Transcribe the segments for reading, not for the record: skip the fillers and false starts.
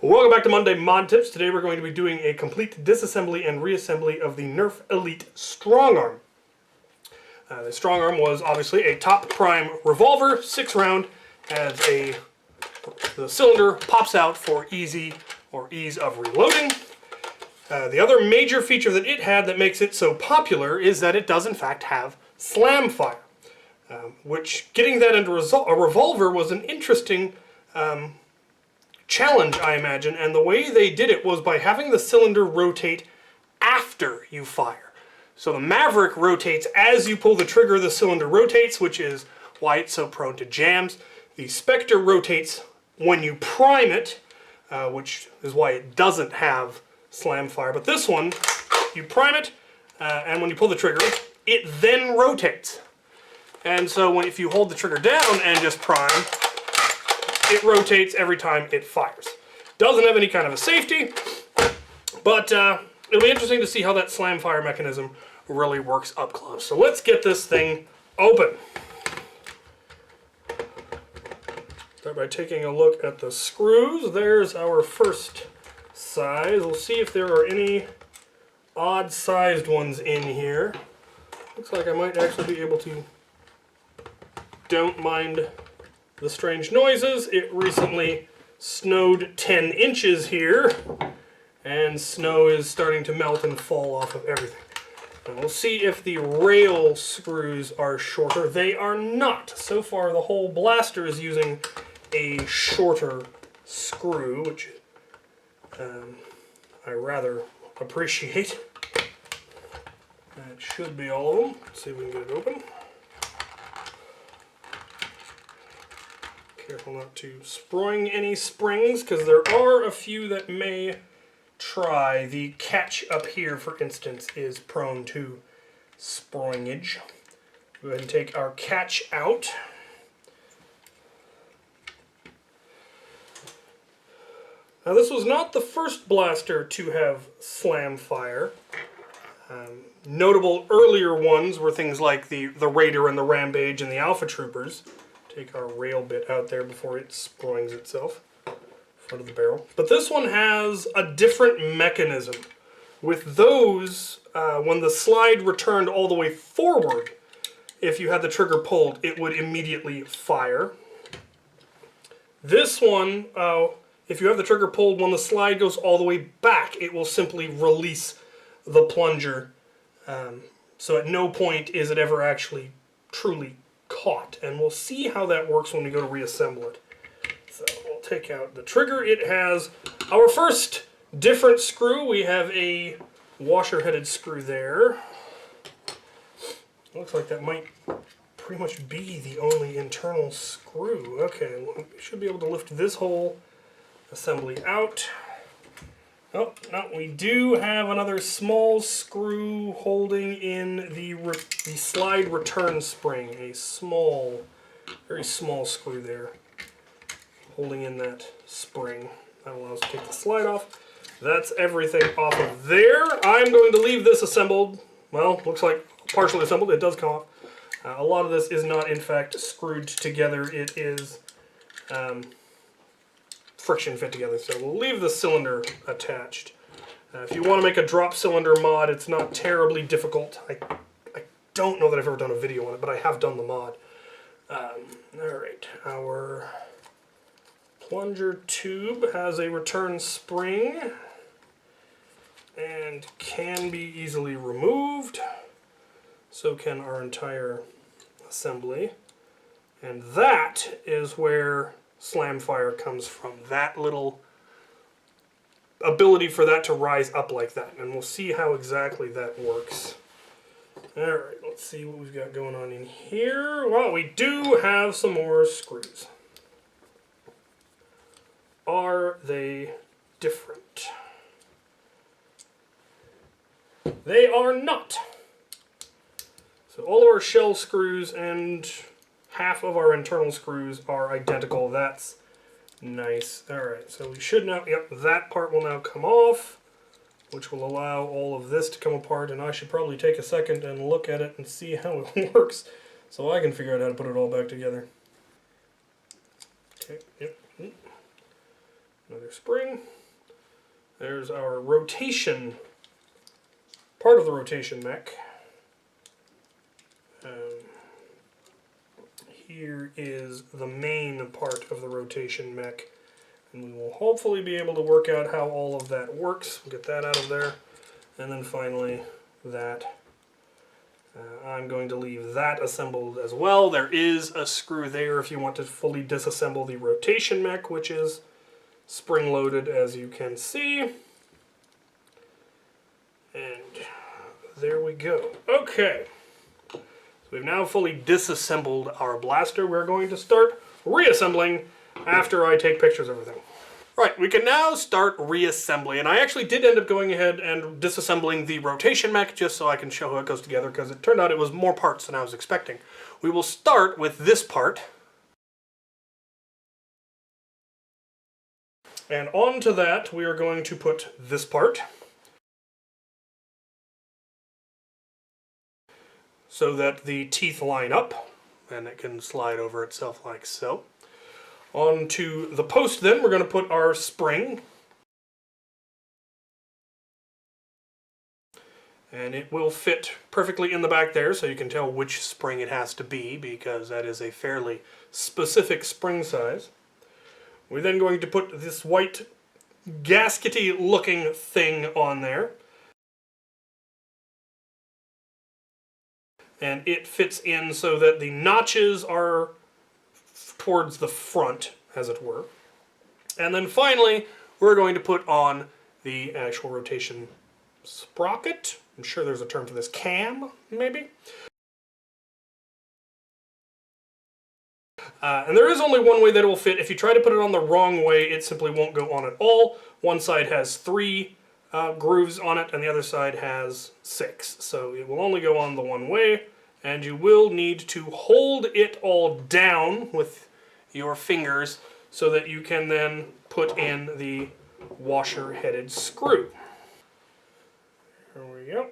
Welcome back to Monday Mod Tips. Today we're going to be doing a complete disassembly and reassembly of the Nerf Elite Strongarm. The Strongarm was obviously a top prime revolver, 6-round, the cylinder pops out for ease of reloading. The other major feature that it had that makes it so popular is that it does in fact have slam fire, which getting that into a revolver was an interesting challenge, I imagine, and the way they did it was by having the cylinder rotate after you fire. So the Maverick rotates as you pull the trigger, the cylinder rotates, which is why it's so prone to jams. The Spectre rotates when you prime it, which is why it doesn't have slam fire. But this one, you prime it, and when you pull the trigger, it then rotates. And so if you hold the trigger down and just prime, it rotates every time it fires. Doesn't have any kind of a safety, but it'll be interesting to see how that slam fire mechanism really works up close. So let's get this thing open. Start by taking a look at the screws. There's our first size. We'll see if there are any odd-sized ones in here. Looks like I might actually be able to. Don't mind the strange noises. It recently snowed 10 inches here, and snow is starting to melt and fall off of everything. And we'll see if the rail screws are shorter. They are not. So far, the whole blaster is using a shorter screw, which I rather appreciate. That should be all of them. Let's see if we can get it open. Careful not to spring any springs, because there are a few that may try. The catch up here, for instance, is prone to springage. Go ahead and take our catch out. Now, this was not the first blaster to have slam fire. Notable earlier ones were things like the Raider and the Rampage and the Alpha Troopers. Take our rail bit out there before it springs itself in front of the barrel. But this one has a different mechanism. With those, when the slide returned all the way forward, if you had the trigger pulled, it would immediately fire. This one, if you have the trigger pulled, when the slide goes all the way back, it will simply release the plunger. So at no point is it ever actually truly caught, and we'll see how that works when we go to reassemble it. So we'll take out the trigger. It has our first different screw. We have a washer-headed screw there. Looks like that might pretty much be the only internal screw. Okay, well, we should be able to lift this whole assembly out. Oh, no, we do have another small screw holding in the slide return spring. A small, very small screw there holding in that spring. That allows us to take the slide off. That's everything off of there. I'm going to leave this assembled. Well, looks like partially assembled. It does come off. A lot of this is not, in fact, screwed together. It is friction fit together, so we'll leave the cylinder attached. If you want to make a drop cylinder mod, it's not terribly difficult. I don't know that I've ever done a video on it, but I have done the mod. Alright, our plunger tube has a return spring and can be easily removed. So can our entire assembly. And that is where slam fire comes from. That little ability for that to rise up like that. And we'll see how exactly that works. Alright, let's see what we've got going on in here. Well, we do have some more screws. Are they different? They are not. So all of our shell screws and half of our internal screws are identical. That's nice. Alright, so we should now, yep, that part will now come off, which will allow all of this to come apart, and I should probably take a second and look at it and see how it works so I can figure out how to put it all back together. Okay, yep. Another spring. There's our rotation, part of the rotation mech. Here is the main part of the rotation mech. And we will hopefully be able to work out how all of that works. We'll get that out of there. And then finally, that. I'm going to leave that assembled as well. There is a screw there if you want to fully disassemble the rotation mech, which is spring-loaded, as you can see. And there we go. Okay. So we've now fully disassembled our blaster. We're going to start reassembling after I take pictures of everything. Right, we can now start reassembly, and I actually did end up going ahead and disassembling the rotation mech just so I can show how it goes together, because it turned out it was more parts than I was expecting. We will start with this part. And onto that, we are going to put this part, so that the teeth line up, and it can slide over itself like so. Onto the post then, we're going to put our spring. And it will fit perfectly in the back there, so you can tell which spring it has to be, because that is a fairly specific spring size. We're then going to put this white gaskety looking thing on there. And it fits in so that the notches are towards the front, as it were. And then finally, we're going to put on the actual rotation sprocket. I'm sure there's a term for this. Cam, maybe? And there is only one way that it will fit. If you try to put it on the wrong way, it simply won't go on at all. One side has 3 grooves on it, and the other side has 6. So it will only go on the one way, and you will need to hold it all down with your fingers so that you can then put in the washer-headed screw. There we go.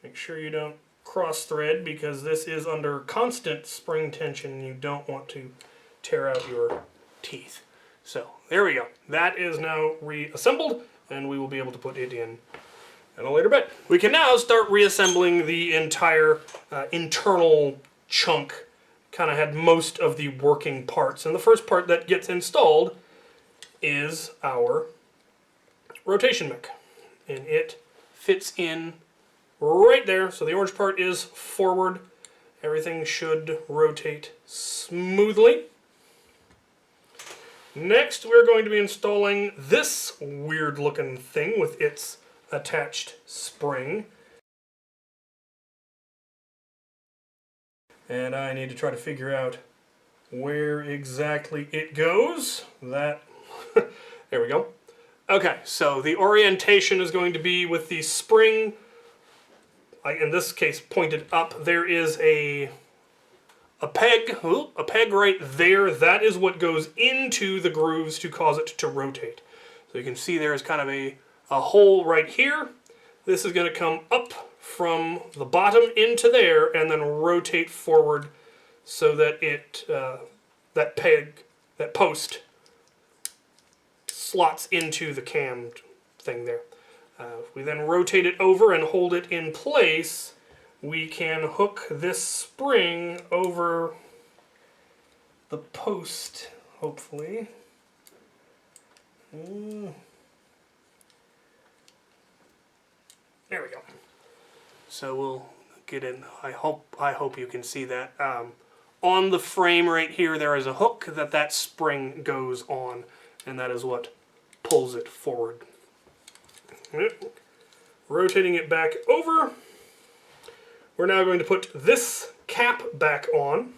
Make sure you don't cross-thread, because this is under constant spring tension and you don't want to tear out your teeth. So there we go. That is now reassembled, and we will be able to put it in at a later bit. We can now start reassembling the entire internal chunk. Kind of had most of the working parts. And the first part that gets installed is our rotation mech. And it fits in right there. So the orange part is forward. Everything should rotate smoothly. Next, we're going to be installing this weird looking thing with its attached spring. And I need to try to figure out where exactly it goes. That, there we go. Okay, so the orientation is going to be with the spring, in this case pointed up. There is a peg right there. That is what goes into the grooves to cause it to rotate. So you can see there is kind of a hole right here. This is going to come up from the bottom into there and then rotate forward so that it that post slots into the cam thing there. If we then rotate it over and hold it in place, we can hook this spring over the post, hopefully. There we go. So we'll get in. I hope you can see that. On the frame right here, there is a hook that spring goes on, and that is what pulls it forward. Rotating it back over. We're now going to put this cap back on.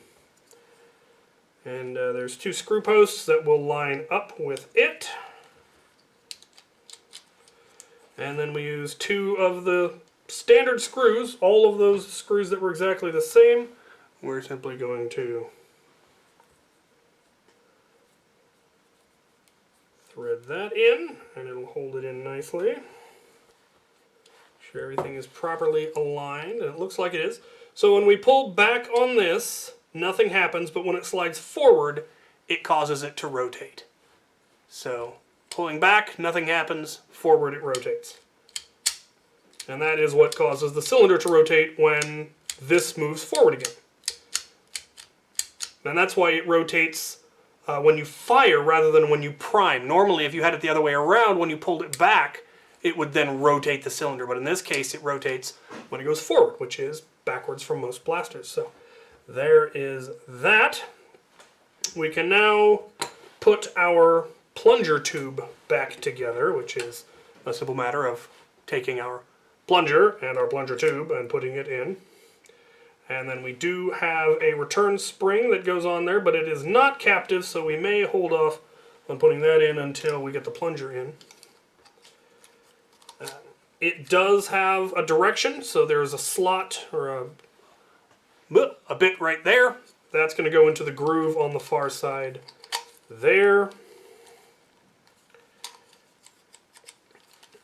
And there's 2 screw posts that will line up with it. And then we use 2 of the standard screws, all of those screws that were exactly the same. We're simply going to thread that in, and it'll hold it in nicely. Sure everything is properly aligned, and it looks like it is. So when we pull back on this, nothing happens, but when it slides forward, it causes it to rotate. So pulling back, nothing happens. Forward, it rotates. And that is what causes the cylinder to rotate when this moves forward again. And that's why it rotates when you fire rather than when you prime. Normally, if you had it the other way around, when you pulled it back, it would then rotate the cylinder. But in this case, it rotates when it goes forward, which is backwards from most blasters. So there is that. We can now put our plunger tube back together, which is a simple matter of taking our plunger and our plunger tube and putting it in. And then we do have a return spring that goes on there, but it is not captive, so we may hold off on putting that in until we get the plunger in. It does have a direction, so there's a slot or a bit right there. That's going to go into the groove on the far side there.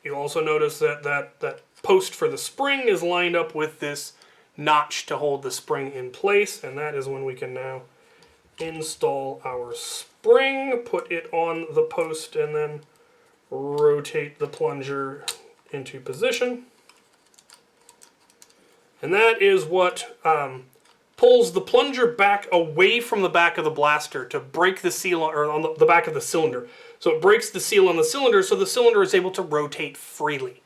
You'll also notice that that post for the spring is lined up with this notch to hold the spring in place, and that is when we can now install our spring, put it on the post, and then rotate the plunger into position. And that is what pulls the plunger back away from the back of the blaster to break the seal on the back of the cylinder. So it breaks the seal on the cylinder, so the cylinder is able to rotate freely.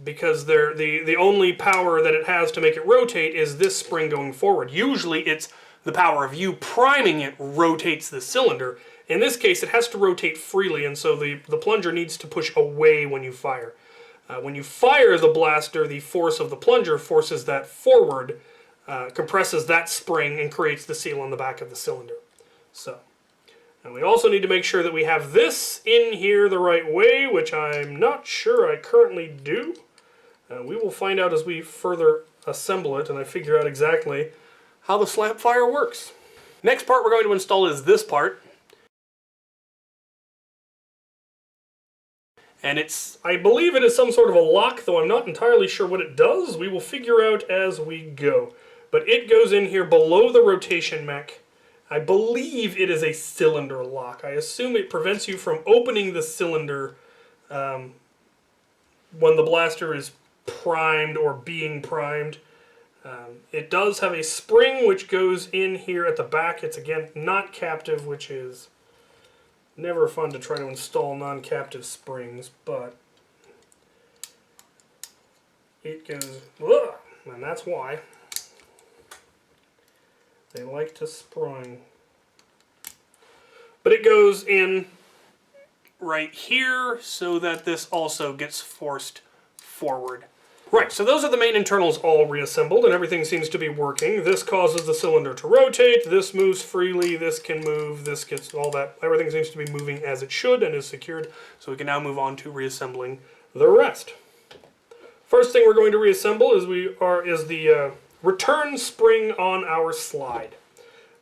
Because the only power that it has to make it rotate is this spring going forward. Usually it's the power of you priming it rotates the cylinder. In this case, it has to rotate freely, and so the plunger needs to push away when you fire. When you fire the blaster, the force of the plunger forces that forward, compresses that spring, and creates the seal on the back of the cylinder. So, and we also need to make sure that we have this in here the right way, which I'm not sure I currently do. We will find out as we further assemble it and I figure out exactly how the slap fire works. Next part we're going to install is this part. And I believe it is some sort of a lock, though I'm not entirely sure what it does. We will figure out as we go. But it goes in here below the rotation mech. I believe it is a cylinder lock. I assume it prevents you from opening the cylinder when the blaster is primed or being primed. It does have a spring which goes in here at the back. It's again not captive, which is never fun to try to install non-captive springs, but it goes, and that's why they like to spring. But it goes in right here so that this also gets forced forward. Right, so those are the main internals all reassembled, and everything seems to be working. This causes the cylinder to rotate, this moves freely, this can move, this gets all that. Everything seems to be moving as it should and is secured, so we can now move on to reassembling the rest. First thing we're going to reassemble is the return spring on our slide.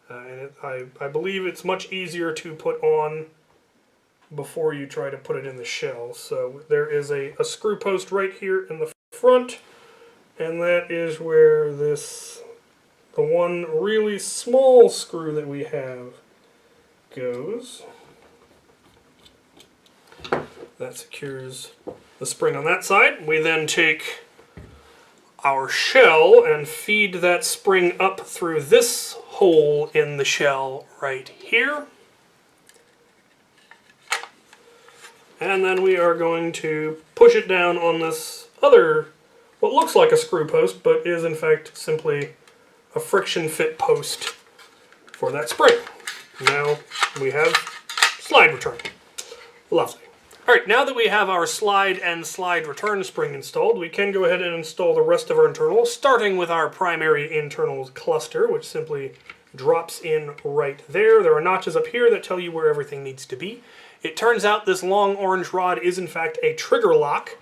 And I believe it's much easier to put on before you try to put it in the shell. So there is a screw post right here in the front, and that is where the one really small screw that we have goes. That secures the spring on that side. We then take our shell and feed that spring up through this hole in the shell right here. And then we are going to push it down on this other, what looks like a screw post, but is in fact simply a friction fit post for that spring. Now we have slide return. Lovely. Alright, now that we have our slide and slide return spring installed, we can go ahead and install the rest of our internals, starting with our primary internals cluster, which simply drops in right there. There are notches up here that tell you where everything needs to be. It turns out this long orange rod is in fact a trigger lock.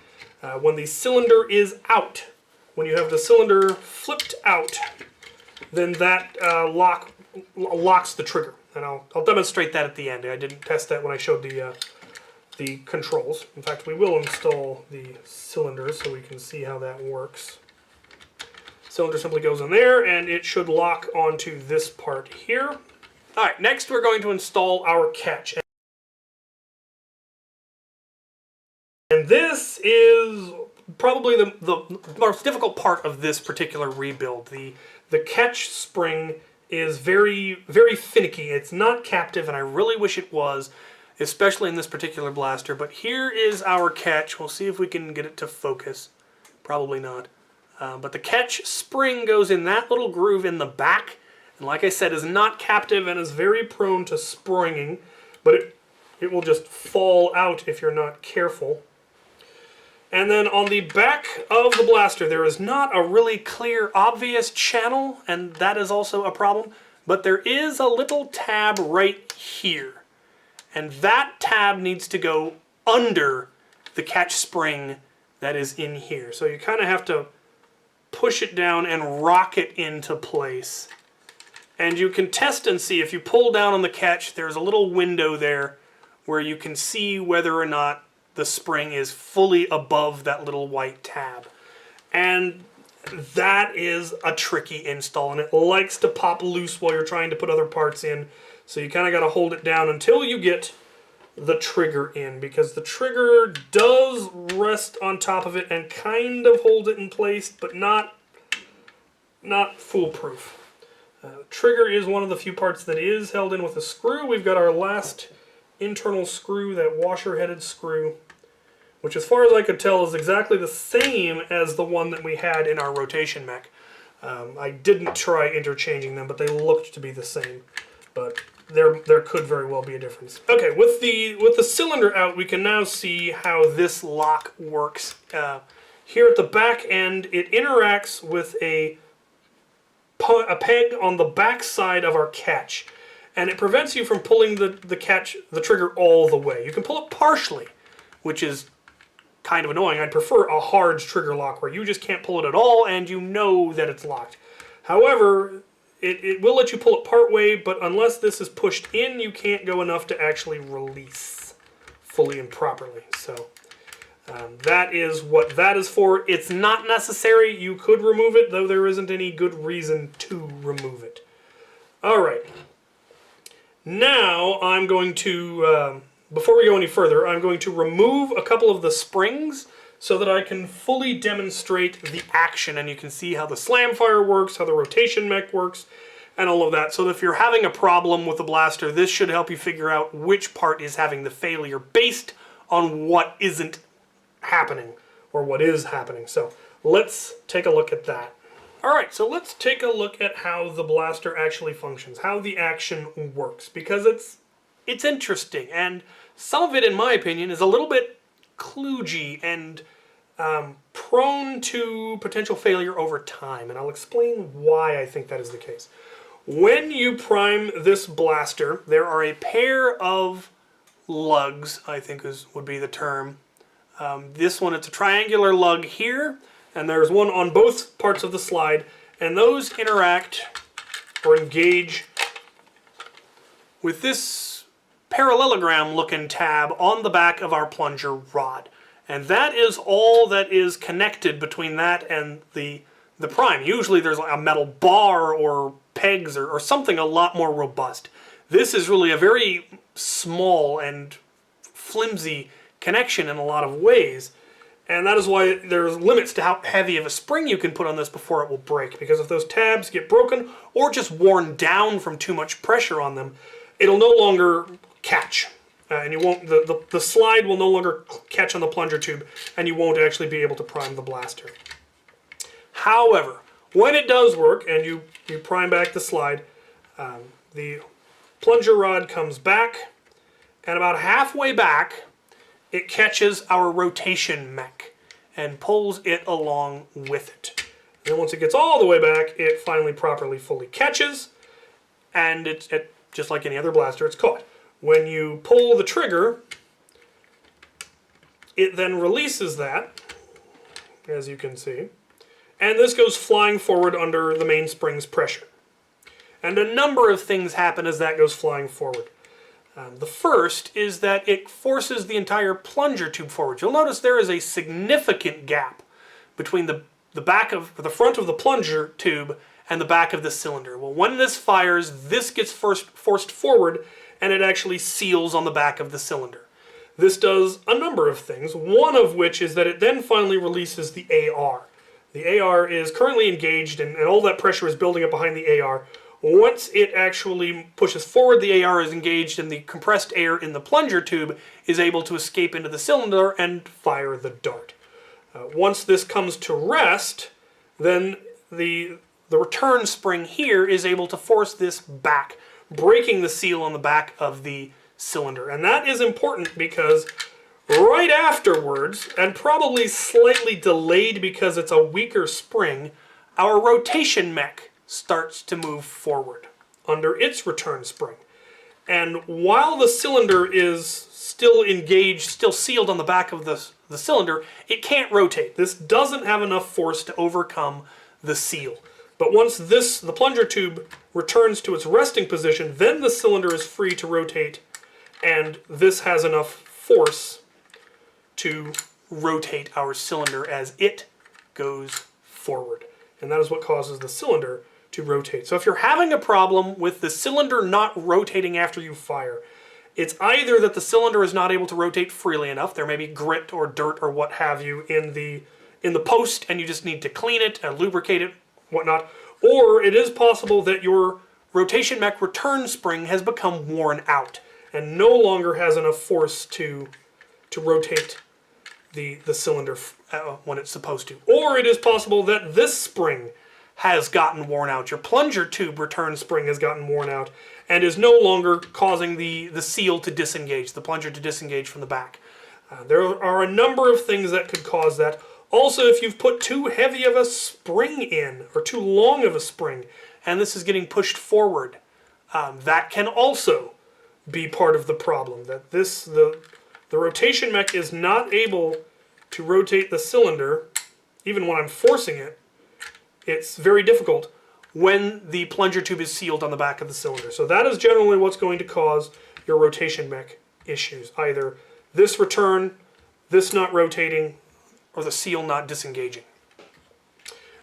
When the cylinder is out, when you have the cylinder flipped out, then that locks the trigger. And I'll demonstrate that at the end. I didn't test that when I showed the controls. In fact, we will install the cylinder so we can see how that works. Cylinder simply goes in there, and it should lock onto this part here. Alright, next we're going to install our catch. And this is probably the most difficult part of this particular rebuild. The catch spring is very, very finicky. It's not captive, and I really wish it was, especially in this particular blaster. But here is our catch. We'll see if we can get it to focus. Probably not. But the catch spring goes in that little groove in the back, and like I said, is not captive and is very prone to springing, but it will just fall out if you're not careful. And then on the back of the blaster, there is not a really clear, obvious channel, and that is also a problem, but there is a little tab right here. And that tab needs to go under the catch spring that is in here. So you kind of have to push it down and rock it into place. And you can test and see, if you pull down on the catch, there's a little window there where you can see whether or not the spring is fully above that little white tab. And that is a tricky install, and it likes to pop loose while you're trying to put other parts in. So you kind of got to hold it down until you get the trigger in, because the trigger does rest on top of it and kind of hold it in place, but not foolproof. Trigger is one of the few parts that is held in with a screw. We've got our last internal screw, that washer-headed screw, which as far as I could tell is exactly the same as the one that we had in our rotation mech. I didn't try interchanging them, but they looked to be the same. But there could very well be a difference. Okay, with the cylinder out, we can now see how this lock works. Here at the back end, it interacts with a peg on the back side of our catch, and it prevents you from pulling the trigger all the way. You can pull it partially, which is kind of annoying. I'd prefer a hard trigger lock where you just can't pull it at all and you know that it's locked. However, it will let you pull it part way, but unless this is pushed in, you can't go enough to actually release fully and properly. So that is what that is for. It's not necessary. You could remove it, though there isn't any good reason to remove it. All right. Now I'm going to, before we go any further, I'm going to remove a couple of the springs so that I can fully demonstrate the action, and you can see how the slam fire works, how the rotation mech works, and all of that. So if you're having a problem with the blaster, this should help you figure out which part is having the failure based on what isn't happening, or what is happening. So let's take a look at that. Alright, so let's take a look at how the blaster actually functions, how the action works, because it's interesting, and some of it, in my opinion, is a little bit kludgy and prone to potential failure over time, and I'll explain why I think that is the case. When you prime this blaster, there are a pair of lugs, I think would be the term. This one, it's a triangular lug here, and there's one on both parts of the slide, and those interact or engage with this parallelogram looking tab on the back of our plunger rod. And that is all that is connected between that and the prime. Usually there's like a metal bar or pegs or something a lot more robust. This is really a very small and flimsy connection in a lot of ways. And that is why there's limits to how heavy of a spring you can put on this before it will break. Because if those tabs get broken or just worn down from too much pressure on them, it'll no longer catch. And you won't. The slide will no longer catch on the plunger tube, and you won't actually be able to prime the blaster. However, when it does work, and you prime back the slide, the plunger rod comes back, and about halfway back, it catches our rotation mech and pulls it along with it. And then once it gets all the way back, it finally properly fully catches, and it's just like any other blaster, it's caught. When you pull the trigger, it then releases that, as you can see, and this goes flying forward under the mainspring's pressure. And a number of things happen as that goes flying forward. The first is that it forces the entire plunger tube forward. You'll notice there is a significant gap between the front of the plunger tube and the back of the cylinder. Well, when this fires, this gets forced forward, and it actually seals on the back of the cylinder. this does a number of things, one of which is that it then finally releases the AR. The AR is currently engaged, and all that pressure is building up behind the AR. Once it actually pushes forward, the AR is engaged, and the compressed air in the plunger tube is able to escape into the cylinder and fire the dart. Once this comes to rest, then the return spring here is able to force this back, breaking the seal on the back of the cylinder. And that is important because right afterwards, and probably slightly delayed because it's a weaker spring, our rotation mech starts to move forward under its return spring. And while the cylinder is still engaged, still sealed on the back of the cylinder, it can't rotate. This doesn't have enough force to overcome the seal. But once the plunger tube returns to its resting position, then the cylinder is free to rotate, and this has enough force to rotate our cylinder as it goes forward. And that is what causes the cylinder to rotate. So if you're having a problem with the cylinder not rotating after you fire, it's either that the cylinder is not able to rotate freely enough, there may be grit or dirt or what have you in the post, and you just need to clean it and lubricate it, whatnot, or it is possible that your rotation mech return spring has become worn out and no longer has enough force to rotate the cylinder when it's supposed to. Or it is possible that this spring has gotten worn out. Your plunger tube return spring has gotten worn out and is no longer causing the seal to disengage, the plunger to disengage from the back. There are a number of things that could cause that. Also, if you've put too heavy of a spring in, or too long of a spring, and this is getting pushed forward, that can also be part of the problem. That the rotation mech is not able to rotate the cylinder, even when I'm forcing it. It's very difficult when the plunger tube is sealed on the back of the cylinder. So that is generally what's going to cause your rotation mech issues. Either this return, this not rotating, or the seal not disengaging.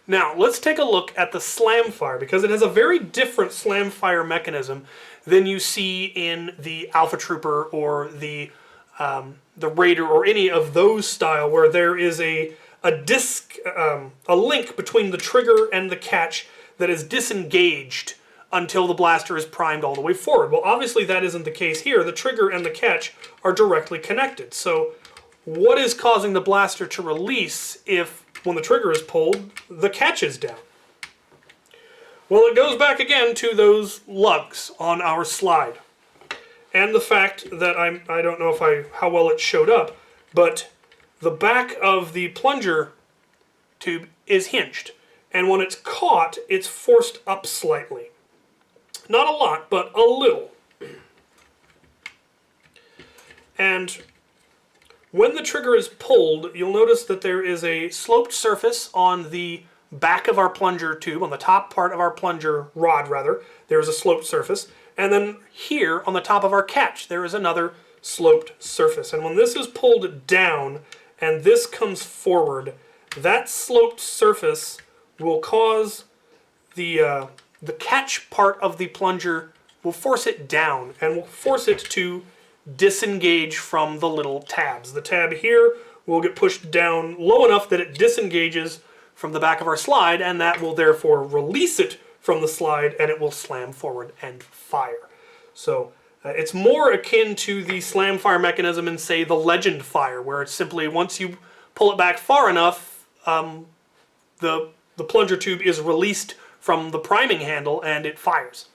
Now, let's take a look at the slam fire, because it has a very different slam fire mechanism than you see in the Alpha Trooper or the Raider or any of those style, where there is a link between the trigger and the catch that is disengaged until the blaster is primed all the way forward. Well, obviously that isn't the case here. The trigger and the catch are directly connected. So what is causing the blaster to release if, when the trigger is pulled, the catch is down? Well, it goes back again to those lugs on our slide. And the fact that I don't know how well it showed up, but the back of the plunger tube is hinged. And when it's caught, it's forced up slightly. Not a lot, but a little. And when the trigger is pulled, you'll notice that there is a sloped surface on the back of our plunger tube, on the top part of our plunger rod, rather. There's a sloped surface. And then here, on the top of our catch, there is another sloped surface. And when this is pulled down and this comes forward, that sloped surface will cause the catch part of the plunger, will force it down and will force it to disengage from the little tabs. The tab here will get pushed down low enough that it disengages from the back of our slide, and that will therefore release it from the slide, and it will slam forward and fire. So it's more akin to the slam fire mechanism in, say, the Legend fire, where it's simply once you pull it back far enough, the plunger tube is released from the priming handle and it fires.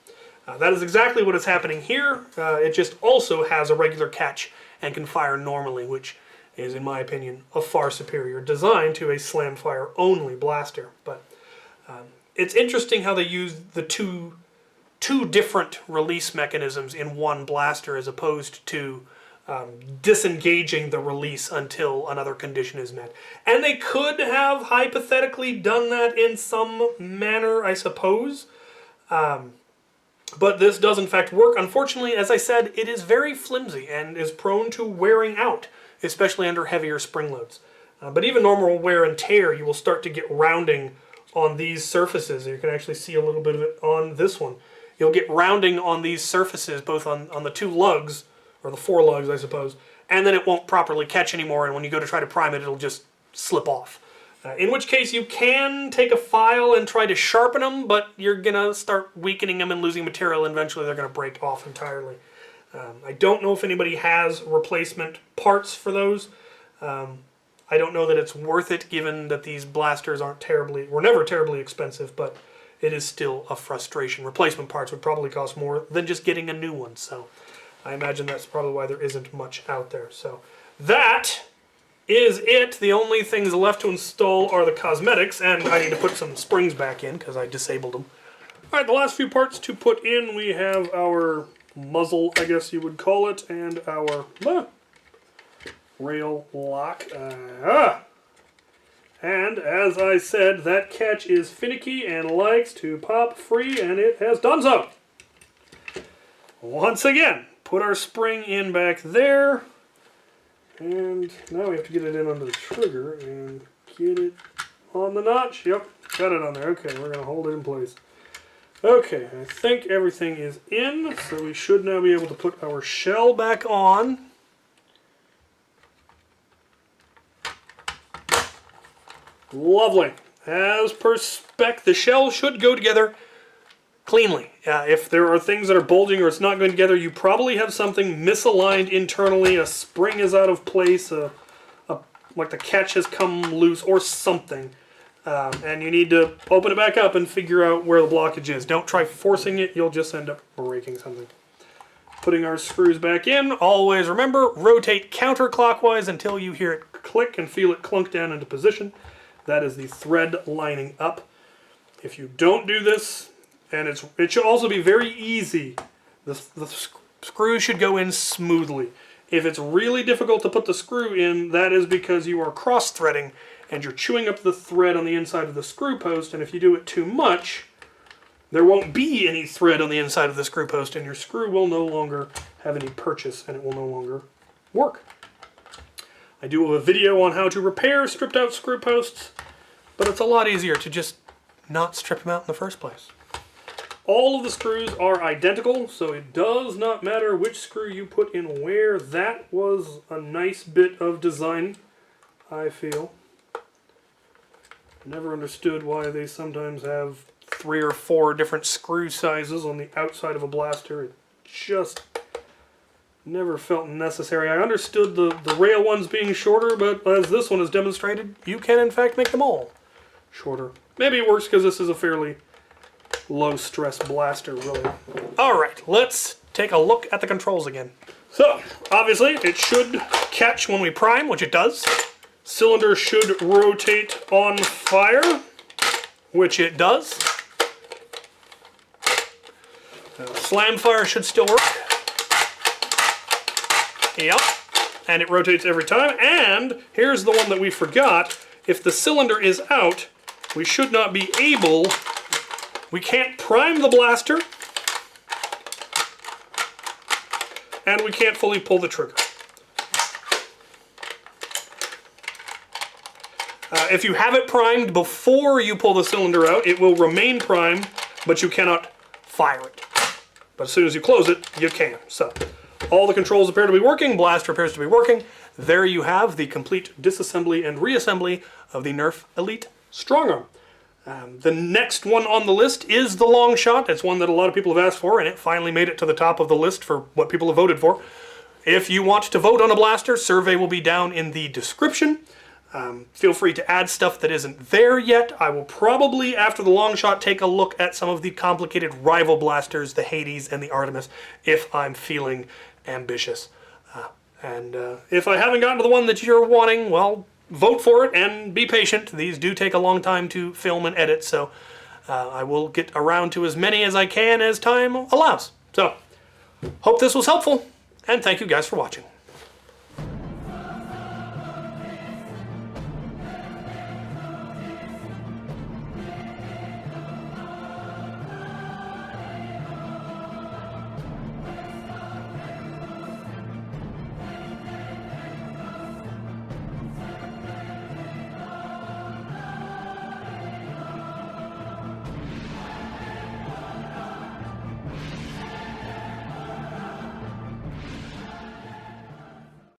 That is exactly what is happening here. It just also has a regular catch and can fire normally, which is, in my opinion, a far superior design to a slam fire only blaster. But it's interesting how they use the two different release mechanisms in one blaster, as opposed to disengaging the release until another condition is met. And they could have hypothetically done that in some manner, I suppose. But this does in fact work. Unfortunately, as I said, it is very flimsy and is prone to wearing out, especially under heavier spring loads. But even normal wear and tear, you will start to get rounding on these surfaces. You can actually see a little bit of it on this one. You'll get rounding on these surfaces, both on the two lugs, or the four lugs, I suppose, and then it won't properly catch anymore, and when you go to try to prime it, it'll just slip off. In which case you can take a file and try to sharpen them, but you're going to start weakening them and losing material, and eventually they're going to break off entirely. I don't know if anybody has replacement parts for those. I don't know that it's worth it, given that these blasters were never terribly expensive, but it is still a frustration. Replacement parts would probably cost more than just getting a new one, so I imagine that's probably why there isn't much out there. So that is it. The only things left to install are the cosmetics, and I need to put some springs back in because I disabled them. Alright, the last few parts to put in, we have our muzzle, I guess you would call it, and our rail lock. And as I said, that catch is finicky and likes to pop free, and it has done so. Once again, put our spring in back there, and now we have to get it in under the trigger and get it on the notch. Yep, got it on there. Okay, we're going to hold it in place. Okay, I think everything is in, so we should now be able to put our shell back on. Lovely. As per spec, the shell should go together cleanly. If there are things that are bulging or it's not going together, you probably have something misaligned internally. A spring is out of place, like the catch has come loose or something. And you need to open it back up and figure out where the blockage is. Don't try forcing it, you'll just end up breaking something. Putting our screws back in, always remember, rotate counterclockwise until you hear it click and feel it clunk down into position. That is the thread lining up. If you don't do this, and it should also be very easy, the screw should go in smoothly. If it's really difficult to put the screw in, that is because you are cross-threading and you're chewing up the thread on the inside of the screw post, and if you do it too much, there won't be any thread on the inside of the screw post, and your screw will no longer have any purchase, and it will no longer work. I do have a video on how to repair stripped out screw posts, but it's a lot easier to just not strip them out in the first place. All of the screws are identical, so it does not matter which screw you put in where. That was a nice bit of design, I feel. Never understood why they sometimes have 3 or 4 different screw sizes on the outside of a blaster. It just never felt necessary. I understood the rail ones being shorter, but as this one has demonstrated, you can in fact make them all shorter. Maybe it works because this is a fairly low-stress blaster, really. Alright, let's take a look at the controls again. So, obviously, it should catch when we prime, which it does. Cylinder should rotate on fire, which it does. Slam fire should still work. Yep, and it rotates every time. And here's the one that we forgot. If the cylinder is out, we should not be able... We can't prime the blaster, and we can't fully pull the trigger. If you have it primed before you pull the cylinder out, it will remain primed, but you cannot fire it. But as soon as you close it, you can. So, all the controls appear to be working, blaster appears to be working. There you have the complete disassembly and reassembly of the Nerf Elite Strongarm. The next one on the list is the long shot. It's one that a lot of people have asked for, and it finally made it to the top of the list for what people have voted for. If you want to vote on a blaster, survey will be down in the description. Feel free to add stuff that isn't there yet. I will probably, after the long shot, take a look at some of the complicated rival blasters, the Hades and the Artemis, if I'm feeling ambitious. If I haven't gotten to the one that you're wanting, well, vote for it and be patient. These do take a long time to film and edit, so I will get around to as many as I can as time allows. So, hope this was helpful, and thank you guys for watching.